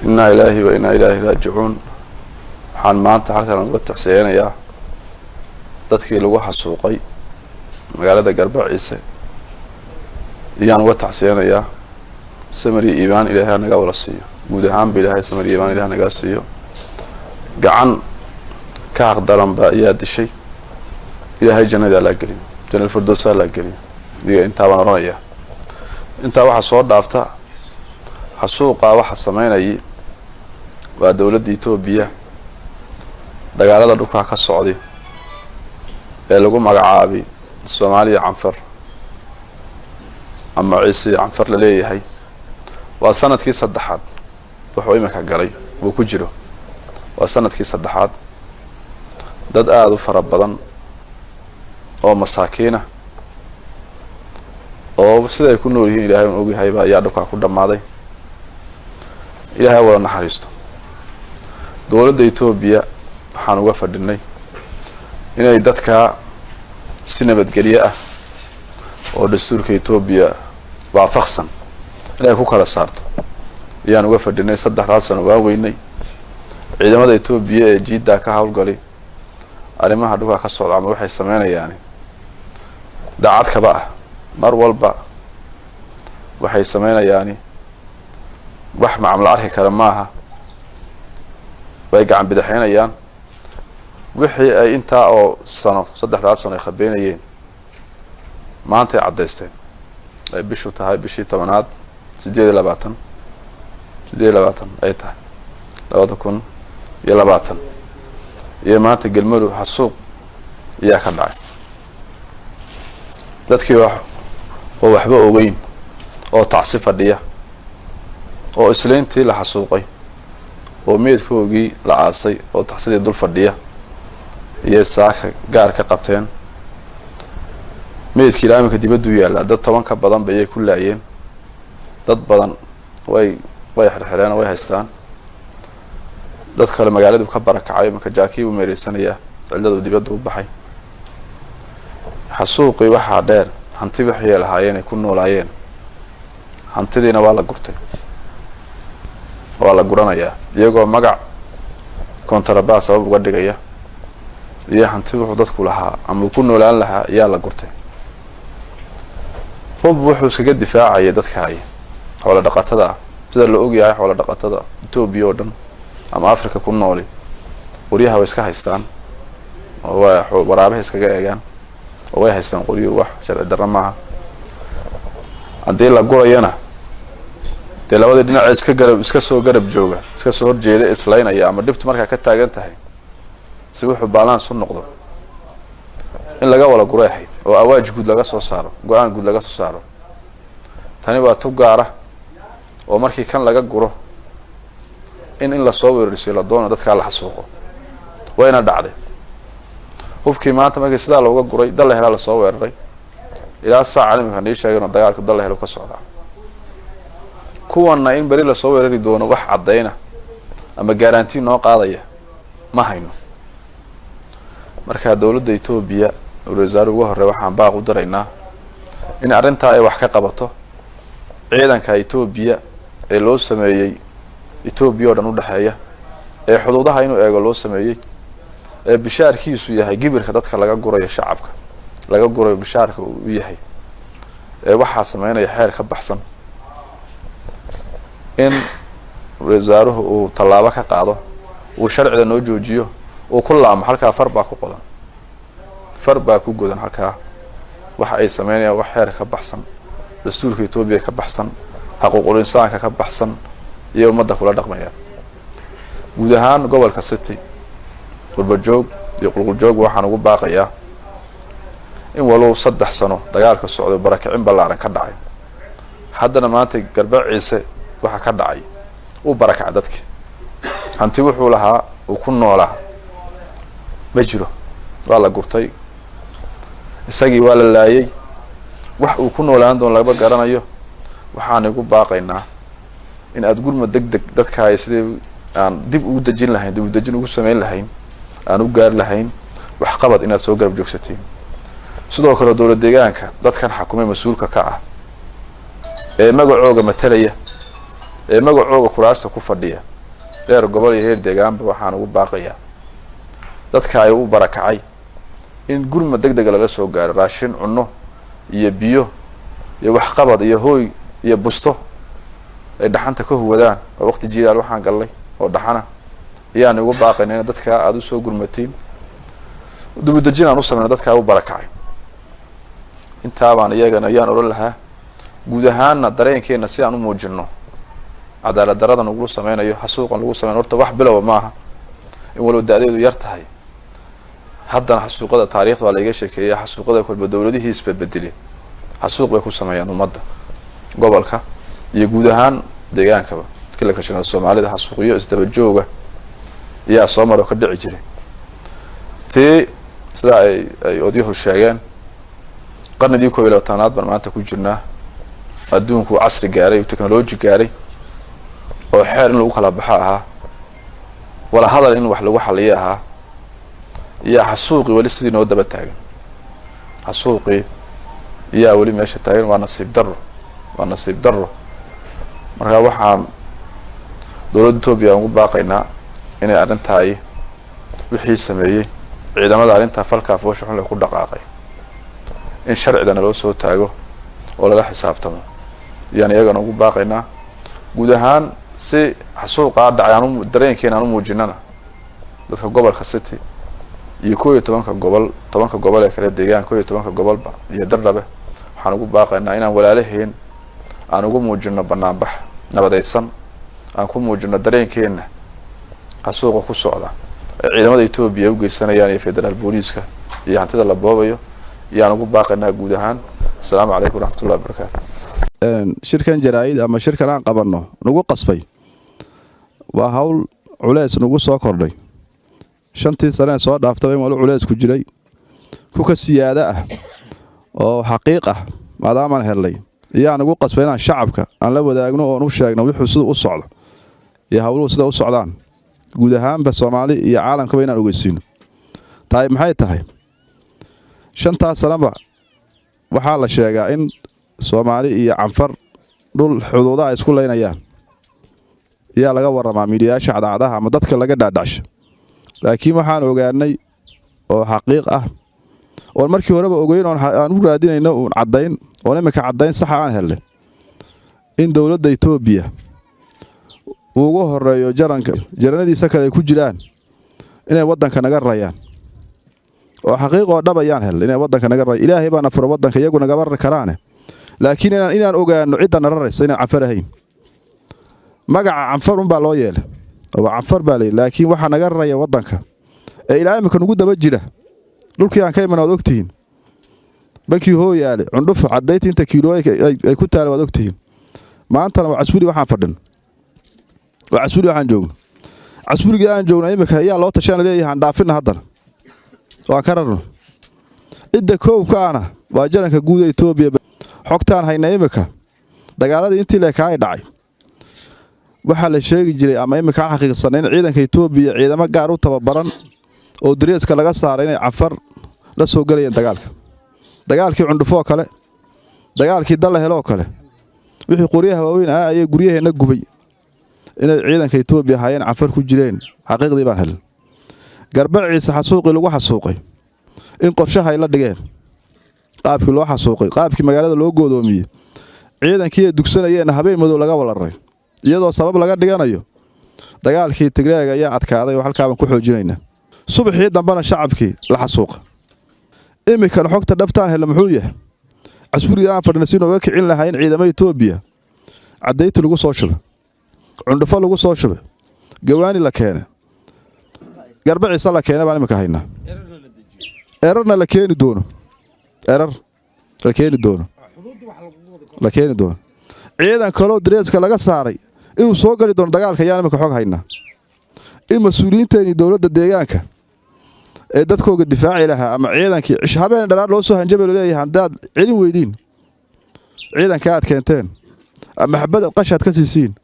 إنا إلهي وإنا إلهي راجعون حان maanta halkan uga taxseenaya dadkii lagu xasuuqay magaalada Garbaciise iyaan uga taxseenaya samari iimaan Ilaahay naga wala siiyo guud ahaan Ilaahay samari iimaan Ilaahay naga siiyo gacan ka aqdaran ba ayaa dishay Ilaahay jannada la geliyo jannada firdaws la geliyo diga inta baan oranaya inta waxa soo dhaafta xasuuqa waxa sameynayay waa dawladda Itoobiya dagaalada dhulka ka socday ee lagu magacaabay Soomaaliya Canfar ama Ciise Canfar la leeyahay waa sanadkii saddexaad wuxuu imika galay uu ku jiro waa sanadkii saddexaad dad aad u fara badan oo masaakiina oo sida ay ku nool yihiin Ilaahay uu ogyahay baa ayaa dhulka ku dhamaaday Ilaahay wada naxariisto dawladda Itoobiya waxaan uga fadhinay inay dadka si nabadgelyo ah oo dastuurka Itoobiya waafaqsan inay ku kala saarto ayaan uga fadhinay saddexdaas sano waa weynay ciidamada Itoobiya ee jiida ka hawlgalay arrimaha dhulka ka socda ama waxay sameynayaan daacad ka baa mar walba waxay sameynayaan wax macamul arki kara maaha way gacan bidaxinayaan wixii ay inta oo sano saddexdaas sano ay khabeynayeen maanta ay cadeysteen ay bishu tahay bishii 10aad 8 ay tahay 2020 iyo maanta galmadu xasuuq ayaa ka dhacay dadkii waxba ogeyn oo tacsi fadhiya oo islaantii la xasuuqay oo meedkoogii la aasay oo taxsidii dul fadhiya iyo saaka gaar ka qabteen meedkii ilaaminka dibaddu yaala dad 10 ka badan bay ku laayeen dad badan way xirxireen way haystaan dad kale magaaladu ka barakacay marka jaakii u meereysanaya ciladu dibaddu u baxay xasuuqii waxa dheer hanti wixii lahaayeen ay ku noolaayeen hantidiina waa la gurtay waa la guranaya iyagoo magac kontrabas sabab uga dhigaya iyo hanti wuxuu dadku lahaa ama ku noolaan lahaa ayaa la gurtay wuxuu iskaga difaacay dadka ay xoolo dhaqatada sida la og yahay xoolo dhaqatada Itoobiya oo dhan ama Afrika ku nool wariyaha way iska haystaan oo waraabaha iskaga eegaan oo way haystaan qoriyo wax sharci darro maaha hadii la gurayana de labada dhinac iska soo garab jooga iska soo horjeeda islaynaya ama dibtu marka ka taagan tahay si wuxuu balance u noqdo in laga wala gureehay oo awaaj guud laga soo saaro go'aan guud laga soo saaro tani waa tu gaara oo markii kan laga guro in la soo weerarsiyo la doono dadka la xasuuqo wayna dhacday hubkii maanta markii sida looga guray dal hela la soo weeraray ilaa saacad ma hadii sheegano dagaalka dal helo ka socda kuwana in bari la soo weerari doono wax cadeyna ama guarantee noo qaadaya ma hayno marka dawladda Itoobiya wasaar ugu hore waxaan baaq u daraynaa in arinta ay wax ka qabato ciidanka Itoobiya ee loo sameeyay Itoobiya oo dhan u dhaxeeya ee xuduudaha inuu eego loo sameeyay ee bishaarkiisu yahay gibirka dadka laga gurayo shacabka laga gurayo bishaarka uu yahay ee waxa sameynaya xeer ka baxsan in wasaaruhu uu talaabo ka qaado uu sharciga noo joojiyo oo ku laamo halka farba ku qodan farba ku godan halka waxa ay sameynayaan wax xeer ka baxsan dastuurka Itoobiya ka baxsan xuquuqul insaanka ka baxsan iyo ummadda kula dhaqmaya guud ahaan gobolka City qurbajoog iyo qulquljoog waxaan ugu baaqayaa in walow 3 sano dagaalka socdo barakicin ballaaran ka dhacay haddana maanta Garbaciise waxa ka dhacay uu barakac dadkii hanti wuxuu lahaa uu ku noolaa ma jiro waa la gurtay isagii waa la laayay wax uu ku noolaan doon laga garanayo waxaan ugu baaqaynaa in aad gurma degdeg dadka ay sidii aan dib ugu dajin lahayn dib u dajin ugu sameyn lahayn aan u gaar lahayn wax qabad inaad soo garab joogsateen sidoo kale dawladda deegaanka dadkan xukuumay mas'uulka ka ah magacooga matalaya magacooga kuraasta ku fadhiya reer gobol iyo heer deegaanba waxaan ugu baaqayaa dadka ay u barakacay in gurma degdeg laga soo gaaro raashin cunno iyo biyo iyo wax qabad iyo hooy iyo busto ay dhaxanta ka huwadaan waqti jiilaal waxaan galnay oo dhaxana iyaan ugu baaqaynaa dadka aad u soo gurmatiin dubadajin aan u sameeyno dadka u barakacay inta baan iyagana ayaan oran lahaa guud ahaanna dareenkeena si aan u muujino cadaalad darada nagu sameynayo xasuuqan lagu sameeyo horta wax bilow ma aha in walow daadeedu yar tahay haddana xasuuqada taariikhda waa laga sheekeeyay xasuuqada kolba dawladihii isbedbedelay xasuuq bay ku sameeyaan ummadda gobolka iyo guud ahaan deegaankaba kala ka shaqeeya Soomaalida xasuuqiyo isdaba jooga iyo Soomaaliya ka dhici jiray sida ay odiyuhu sheegeen qarnigii 12aad baan maanta ku jirnaa adduunku casri gaaray technology gaaray oo xeer in lagu kala baxo aha wala hadal in wax lagu xaliyo aha iyo xasuuqi wali sidii noo daba taagan xasuuqi iyo wali meesha taagan waa nasiib darro marka waxaan dawladda Itoobiya ugu baaqaynaa inay arrintaay wixii sameeyay ciidamada arrinta falka foosho xun ku dhaqaaqay in sharcidan loo soo taago oo laga xisaabtamo iyana iyagana ugu baaqaynaa guud ahaan si xasuuqa dhacayaan dareenkeena u muujinana dadka gobolka City iyo 12 gobol ee kala deegaan 12 gobolba iyo Dardabe waxaan ugu baaqaynaa inaan walaalaheen aan ugu muujino banaanbax nabadaysan aan ku muujino dareenkeena xasuuqa ku socda ciidamada Itoobiya u geysanayaan iyo federal booliska iyo hantida la boobayo iyaan ugu baaqaynaa guud ahaan assalaamu calaykum waraxmatullaahi wabarakaatuh shirkan jaraa'id ama shirkan aan qabanno nagu qasbay waa hawl culeys nagu soo kordhay shantii sano soo dhaaftay in wali culeys ku jiray ku ka siyaada ah oo xaqiiq ah maadaama aan helay iyaan ugu qasbay inaan shacabka aan la wadaagno oo u sheegno wixii sida u socdo iyo hawluhu sida u socdaan guud ahaanba Soomaali iyo caalamkaba inaan ogeysiino maxay tahay shantaas sanaba waxaa la sheegaa in Soomaali iyo Canfar dhul xuduudaha isku leynayaan yaa laga waramaa miidiyaasha cadacadaha ama dadka laga dhaadhasho laakiin waxaan ogaanay oo xaqiiq ah oo markii horeba ogeyn oo aan u raadinayno oo cadayn oo imika cadayn sax aan helay in dawladda Itoobiya ugu horeeyo jaranadiisa kale ku jiraan inay wadanka naga rayaan oo xaqiiq oo dhabayaan helay inay wadanka naga ray Ilaahay baan afro wadanka iyagu naga bar karaane laakiin inaan ogaano cid nararaysa inaan Canfar ahayn magaca Canfar baa loo yeelay oo Canfar baa leeyahay laakiin waxa naga raya wadanka ee Ilaahay imika nagu daba jira dhulkii aan ka imanad ogtiin bankii hooyaale cunduf cadeeyta inta kiilo ay ku taal wad ogtiin maanta waa casbuli waxaan fadhin waa casbuli waxaan joogno casbuliga aan joogno imika ayaa loo tashan leeyahay dhaafina haddana waa kararno idda koobkaana waa jaranka guud ee Itoobiya xogtaan hayna imika dagaaladii intii la kaay dhacay waxa la sheegi jiray ama imika xaqiiqsan in ciidanka Itoobiya ciidamo gaar u tababaran oo dareeska laga saaray inay Canfar la soo galayeen dagaalkii cundufo kale dagaalkii dal helo kale wixii qoriyaha waaweyn ay guryaheena gubay inay ciidanka Itoobiya hayeen Canfar ku jireen xaqiiqdii baan helay garbaciisa xasuuqi lagu xasuuqay in qorshaha ay la dhigeen qaabkii loo xasuuqay qaabkii magaalada loo go'doomiyay ciidankii dugsanayeen habeen madow laga walaray iyadoo sabab laga dhiganayo dagaalkii Tigreega ayaa adkaaday oo halkaan ku xoojinayna subaxii dambana shacabkii la xasuuqa imika xogta dhabtaan hel muxuu yahay casburiga aan fadhiisino uga kicin lahayn ciidamada Itoobiya cadeeyta lagu soo shubay cundufo lagu soo shubay gawaani la keenay garbaciisa la keenay baan imika haynaa erarna la keeni doono ciidan kale dareeska laga saaray inuu soo gali doono dagaalka ayaan imika xog haynaa in mas'uuliyiinteeni dawladda deegaanka ee dadkooga difaaci lahaa ama ciidankii habeen dhalaar loo soo hanjabay leeyahay hadaad cilin weydiin ciidanka aad keenteen ama xabad qashad ka siisiin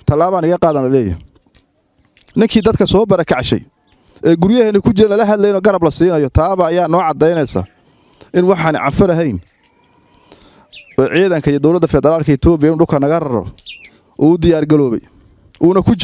talaabaan iga qaadan leeyahay ninkii dadka soo barakacshay ee guryaheena ku jira la hadlayno garab la siinayo taaba ayaa noo cadeynaysa in waxaan Canfar ahayn ciidanka iyo dawladda federaalka Itoobiya dhulka naga raro oo diyaar galoobay uuna ku